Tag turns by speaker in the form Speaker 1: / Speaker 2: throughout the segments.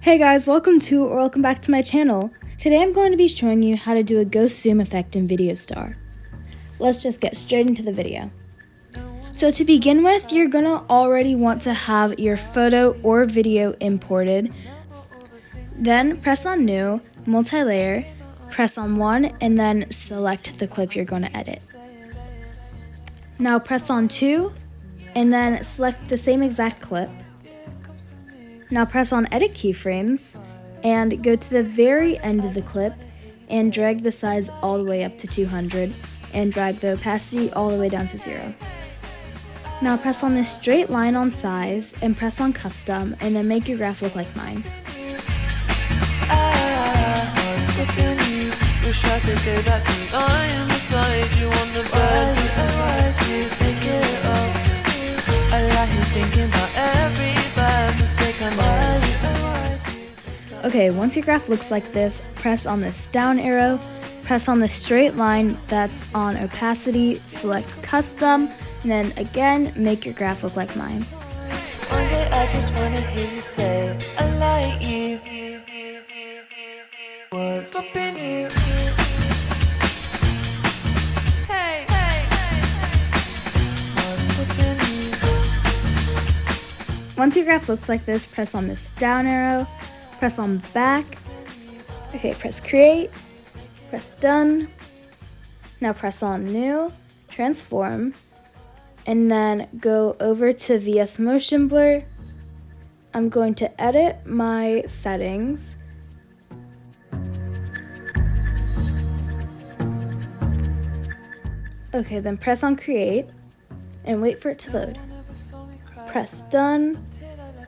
Speaker 1: Hey guys, welcome back to my channel. Today I'm going to be showing you how to do a ghost zoom effect in VideoStar. Let's just get straight into the video. So to begin with, you're gonna already want to have your photo or video imported. Then press on New, Multi-Layer, press on 1, and then select the clip you're gonna edit. Now press on 2, and then select the same exact clip. Now press on Edit Keyframes and go to the very end of the clip and drag the size all the way up to 200 and drag the opacity all the way down to 0. Now press on this straight line on size and press on Custom and then make your graph look like mine. Okay, once your graph looks like this, press on this down arrow, press on the straight line that's on opacity, select custom, and then again, make your graph look like mine.
Speaker 2: One day I just wanna hear you say, I like you. What's stopping you? Hey, hey, what's stopping you?
Speaker 1: Once your graph looks like this, press on this down arrow, press on back, okay, press create, press done, now press on new, transform, and then go over to VS Motion Blur. I'm going to edit my settings. Okay, then press on create and wait for it to load. Press done.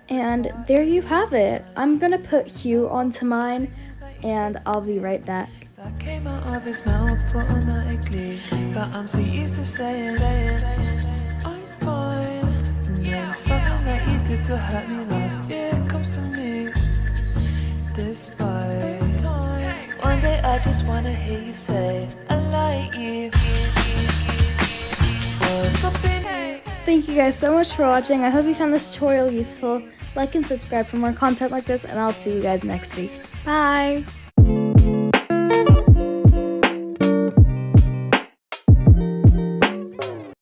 Speaker 1: And there you have it. I'm gonna put hue onto mine and I'll be right back.
Speaker 2: That came out of his mouth automatically, but I'm so used to saying I'm fine. And then something that you did to hurt me last year comes to me. Despite times, one day I just wanna hear you say I like you. What's stopping you?
Speaker 1: Thank you guys so much for watching. I hope you found this tutorial useful. Like and subscribe for more content like this, and I'll see you guys next week. Bye!